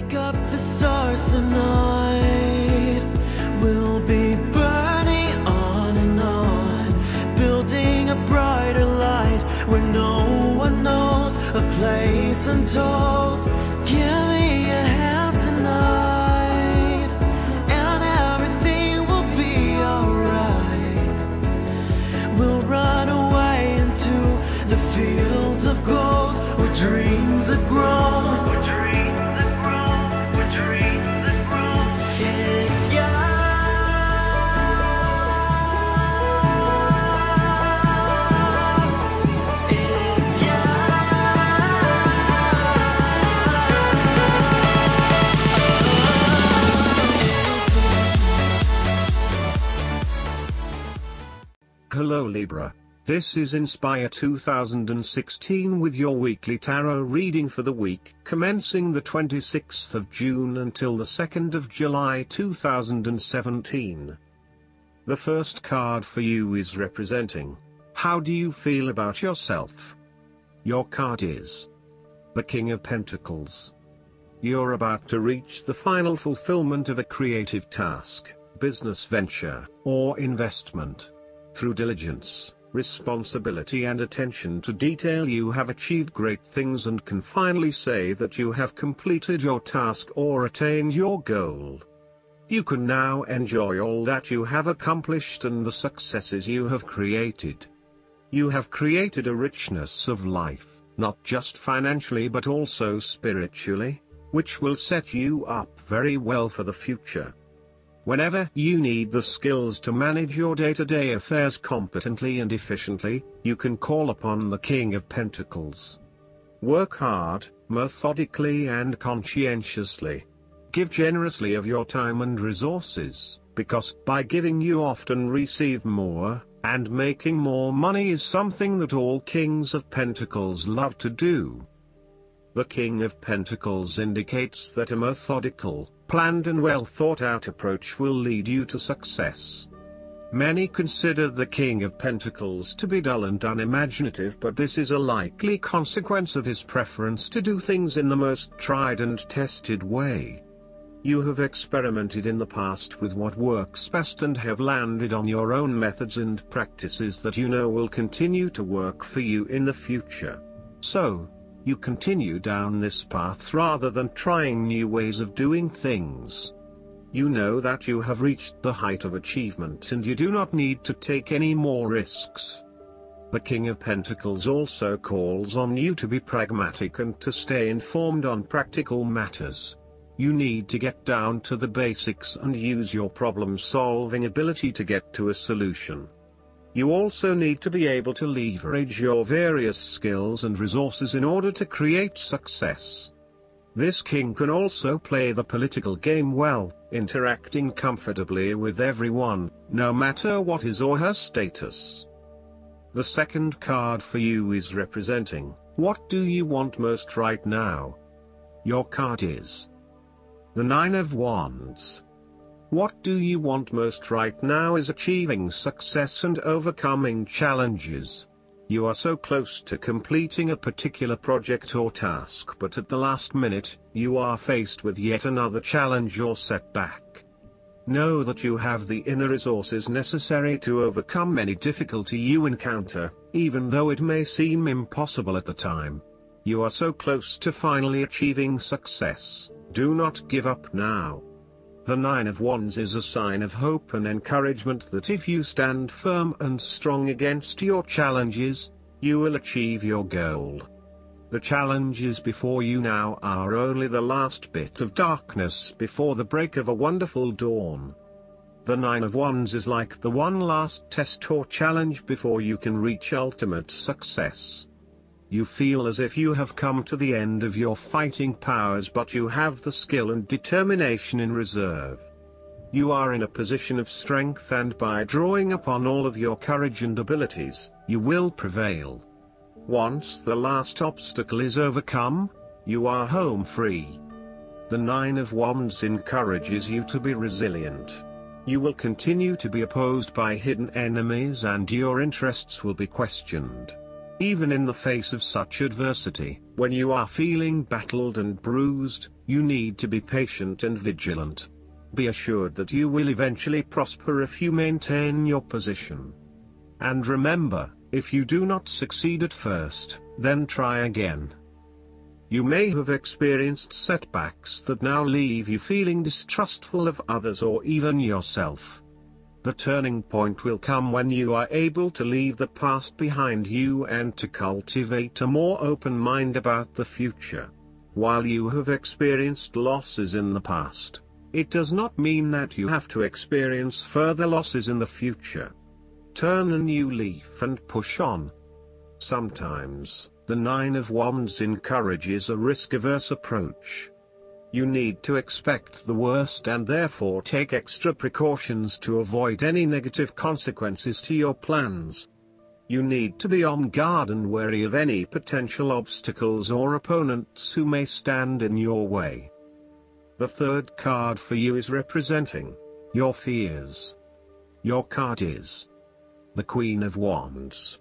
Pick up the stars tonight. We'll be burning on and on, building a brighter light where no one knows, a place untold. Give me a hand tonight, and everything will be alright. We'll run away into the fields of gold where dreams are grown. Hello Libra, this is Inspire 2016 with your weekly tarot reading for the week commencing the 26th of June until the 2nd of July 2017. The first card for you is representing, how do you feel about yourself? Your card is the King of Pentacles. You're about to reach the final fulfillment of a creative task, business venture, or investment. Through diligence, responsibility and attention to detail you have achieved great things and can finally say that you have completed your task or attained your goal. You can now enjoy all that you have accomplished and the successes you have created. You have created a richness of life, not just financially but also spiritually, which will set you up very well for the future. Whenever you need the skills to manage your day-to-day affairs competently and efficiently, you can call upon the King of Pentacles. Work hard, methodically and conscientiously. Give generously of your time and resources, because by giving you often receive more, and making more money is something that all Kings of Pentacles love to do. The King of Pentacles indicates that a methodical, planned and well thought out approach will lead you to success. Many consider the King of Pentacles to be dull and unimaginative, but this is a likely consequence of his preference to do things in the most tried and tested way. You have experimented in the past with what works best and have landed on your own methods and practices that you know will continue to work for you in the future. So, you continue down this path rather than trying new ways of doing things. You know that you have reached the height of achievement and you do not need to take any more risks. The King of Pentacles also calls on you to be pragmatic and to stay informed on practical matters. You need to get down to the basics and use your problem-solving ability to get to a solution. You also need to be able to leverage your various skills and resources in order to create success. This king can also play the political game well, interacting comfortably with everyone, no matter what his or her status. The second card for you is representing, what do you want most right now? Your card is the Nine of Wands. What do you want most right now is achieving success and overcoming challenges. You are so close to completing a particular project or task, but at the last minute, you are faced with yet another challenge or setback. Know that you have the inner resources necessary to overcome any difficulty you encounter, even though it may seem impossible at the time. You are so close to finally achieving success. Do not give up now. The Nine of Wands is a sign of hope and encouragement that if you stand firm and strong against your challenges, you will achieve your goal. The challenges before you now are only the last bit of darkness before the break of a wonderful dawn. The Nine of Wands is like the one last test or challenge before you can reach ultimate success. You feel as if you have come to the end of your fighting powers, but you have the skill and determination in reserve. You are in a position of strength, and by drawing upon all of your courage and abilities, you will prevail. Once the last obstacle is overcome, you are home free. The Nine of Wands encourages you to be resilient. You will continue to be opposed by hidden enemies and your interests will be questioned. Even in the face of such adversity, when you are feeling battled and bruised, you need to be patient and vigilant. Be assured that you will eventually prosper if you maintain your position. And remember, if you do not succeed at first, then try again. You may have experienced setbacks that now leave you feeling distrustful of others or even yourself. The turning point will come when you are able to leave the past behind you and to cultivate a more open mind about the future. While you have experienced losses in the past, it does not mean that you have to experience further losses in the future. Turn a new leaf and push on. Sometimes, the Nine of Wands encourages a risk-averse approach. You need to expect the worst and therefore take extra precautions to avoid any negative consequences to your plans. You need to be on guard and wary of any potential obstacles or opponents who may stand in your way. The third card for you is representing your fears. Your card is the Queen of Wands.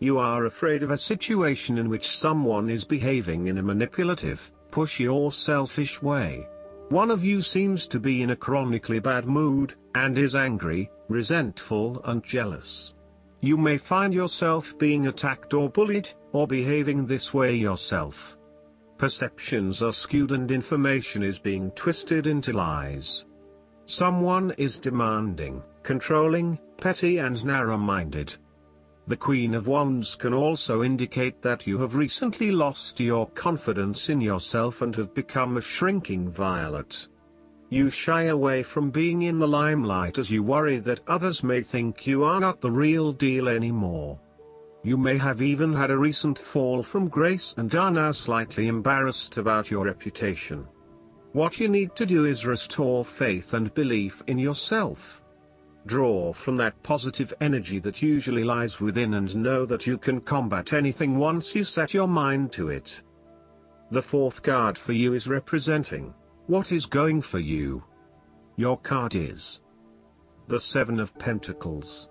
You are afraid of a situation in which someone is behaving in a manipulative, pushy or selfish way. One of you seems to be in a chronically bad mood, and is angry, resentful and jealous. You may find yourself being attacked or bullied, or behaving this way yourself. Perceptions are skewed and information is being twisted into lies. Someone is demanding, controlling, petty and narrow-minded. The Queen of Wands can also indicate that you have recently lost your confidence in yourself and have become a shrinking violet. You shy away from being in the limelight as you worry that others may think you are not the real deal anymore. You may have even had a recent fall from grace and are now slightly embarrassed about your reputation. What you need to do is restore faith and belief in yourself. Draw from that positive energy that usually lies within and know that you can combat anything once you set your mind to it. The fourth card for you is representing what is going for you. Your card is the Seven of Pentacles.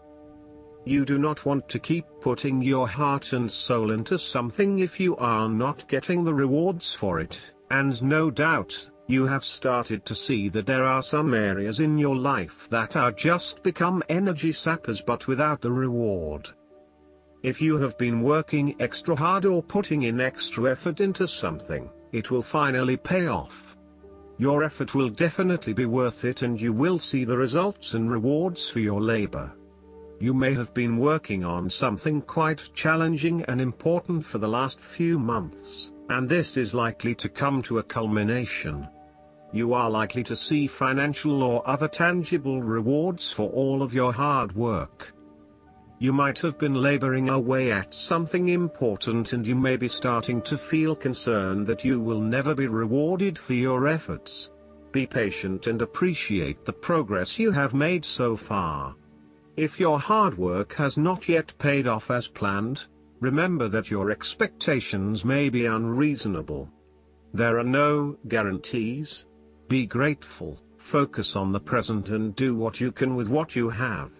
You do not want to keep putting your heart and soul into something if you are not getting the rewards for it, and no doubt, you have started to see that there are some areas in your life that are just become energy sappers but without the reward. If you have been working extra hard or putting in extra effort into something, it will finally pay off. Your effort will definitely be worth it and you will see the results and rewards for your labor. You may have been working on something quite challenging and important for the last few months, and this is likely to come to a culmination. You are likely to see financial or other tangible rewards for all of your hard work. You might have been laboring away at something important and you may be starting to feel concerned that you will never be rewarded for your efforts. Be patient and appreciate the progress you have made so far. If your hard work has not yet paid off as planned, remember that your expectations may be unreasonable. There are no guarantees. Be grateful, focus on the present and do what you can with what you have.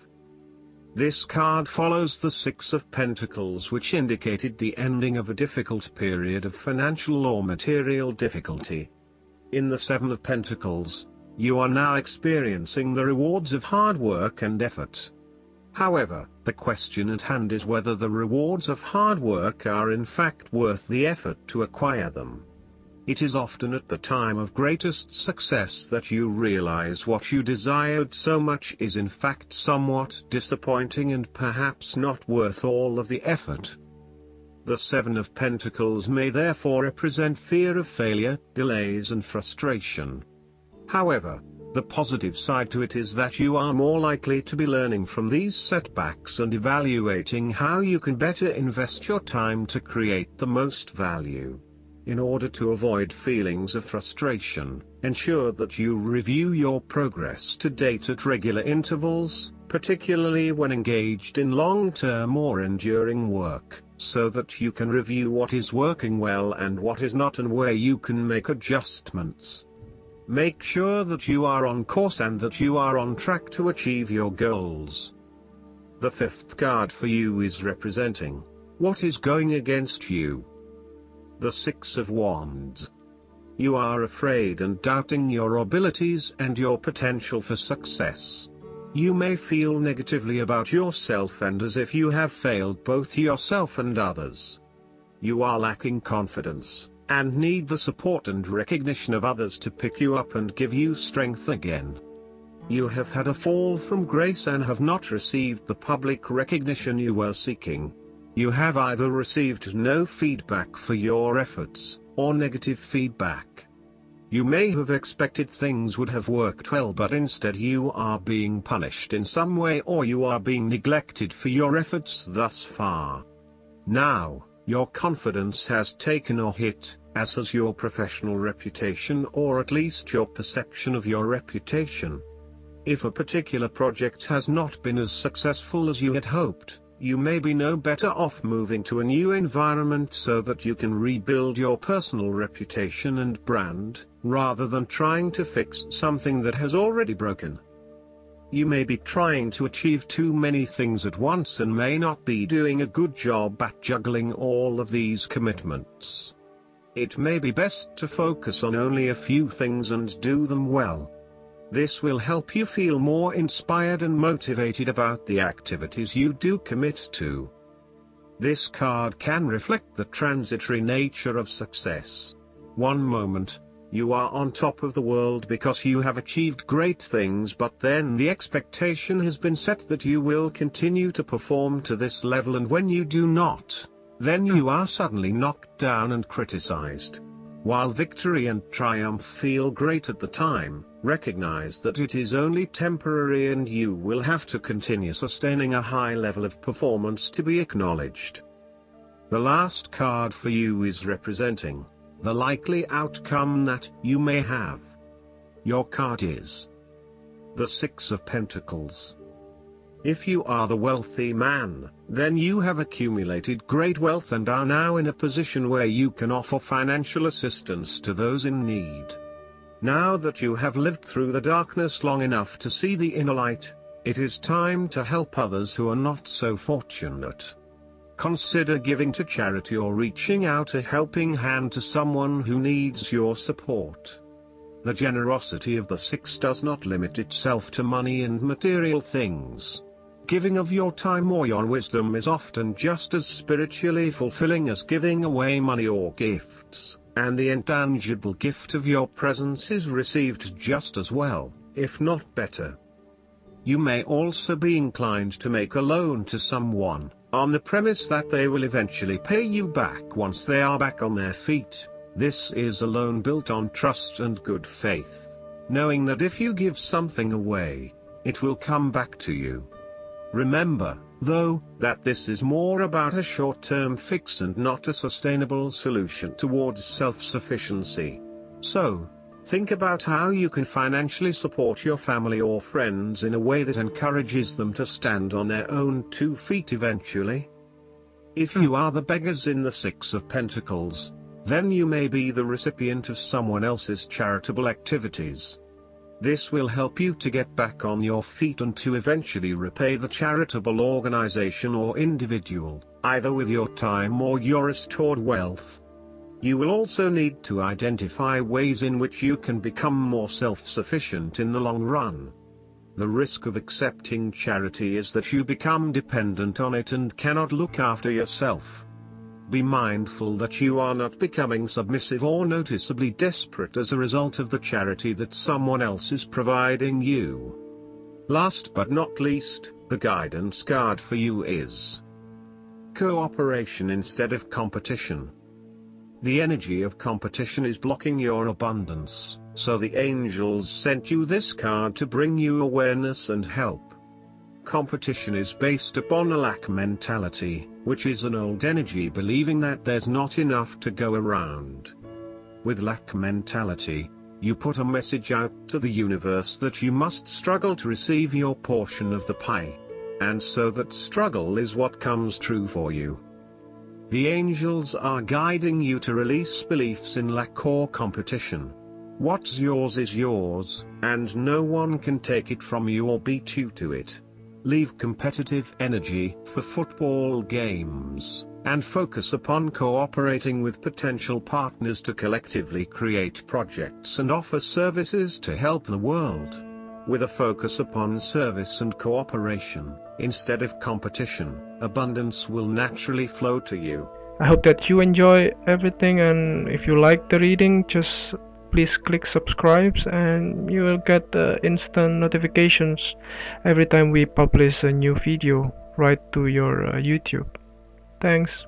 This card follows the Six of Pentacles, which indicated the ending of a difficult period of financial or material difficulty. In the Seven of Pentacles, you are now experiencing the rewards of hard work and effort. However, the question at hand is whether the rewards of hard work are in fact worth the effort to acquire them. It is often at the time of greatest success that you realize what you desired so much is in fact somewhat disappointing and perhaps not worth all of the effort. The Seven of Pentacles may therefore represent fear of failure, delays and frustration. However, the positive side to it is that you are more likely to be learning from these setbacks and evaluating how you can better invest your time to create the most value. In order to avoid feelings of frustration, ensure that you review your progress to date at regular intervals, particularly when engaged in long-term or enduring work, so that you can review what is working well and what is not and where you can make adjustments. Make sure that you are on course and that you are on track to achieve your goals. The fifth card for you is representing What is going against you? The Six of Wands. You are afraid and doubting your abilities and your potential for success. You may feel negatively about yourself and as if you have failed both yourself and others. You are lacking confidence, and need the support and recognition of others to pick you up and give you strength again. You have had a fall from grace and have not received the public recognition you were seeking. You have either received no feedback for your efforts, or negative feedback. You may have expected things would have worked well, but instead you are being punished in some way, or you are being neglected for your efforts thus far. Now, your confidence has taken a hit, as has your professional reputation, or at least your perception of your reputation. If a particular project has not been as successful as you had hoped, you may be no better off moving to a new environment so that you can rebuild your personal reputation and brand, rather than trying to fix something that has already broken. You may be trying to achieve too many things at once and may not be doing a good job at juggling all of these commitments. It may be best to focus on only a few things and do them well. This will help you feel more inspired and motivated about the activities you do commit to. This card can reflect the transitory nature of success. One moment, you are on top of the world because you have achieved great things, but then the expectation has been set that you will continue to perform to this level, and when you do not, then you are suddenly knocked down and criticized. While victory and triumph feel great at the time, recognize that it is only temporary and you will have to continue sustaining a high level of performance to be acknowledged. The last card for you is representing the likely outcome that you may have. Your card is the Six of Pentacles. If you are the wealthy man, then you have accumulated great wealth and are now in a position where you can offer financial assistance to those in need. Now that you have lived through the darkness long enough to see the inner light, it is time to help others who are not so fortunate. Consider giving to charity or reaching out a helping hand to someone who needs your support. The generosity of the Six does not limit itself to money and material things. Giving of your time or your wisdom is often just as spiritually fulfilling as giving away money or gifts, and the intangible gift of your presence is received just as well, if not better. You may also be inclined to make a loan to someone, on the premise that they will eventually pay you back once they are back on their feet. This is a loan built on trust and good faith, knowing that if you give something away, it will come back to you. Remember, though, that this is more about a short-term fix and not a sustainable solution towards self-sufficiency. So, think about how you can financially support your family or friends in a way that encourages them to stand on their own 2 feet eventually. If you are the beggars in the Six of Pentacles, then you may be the recipient of someone else's charitable activities. This will help you to get back on your feet and to eventually repay the charitable organization or individual, either with your time or your restored wealth. You will also need to identify ways in which you can become more self-sufficient in the long run. The risk of accepting charity is that you become dependent on it and cannot look after yourself. Be mindful that you are not becoming submissive or noticeably desperate as a result of the charity that someone else is providing you. Last but not least, the guidance card for you is cooperation instead of competition. The energy of competition is blocking your abundance, so the angels sent you this card to bring you awareness and help. Competition is based upon a lack mentality, which is an old energy believing that there's not enough to go around. With lack mentality, you put a message out to the universe that you must struggle to receive your portion of the pie. And so that struggle is what comes true for you. The angels are guiding you to release beliefs in lack or competition. What's yours is yours, and no one can take it from you or beat you to it. Leave competitive energy for football games, and focus upon cooperating with potential partners to collectively create projects and offer services to help the world. With a focus upon service and cooperation, instead of competition, abundance will naturally flow to you. I hope that you enjoy everything, and if you like the reading, just please click subscribe and you will get instant notifications every time we publish a new video right to your YouTube. Thanks.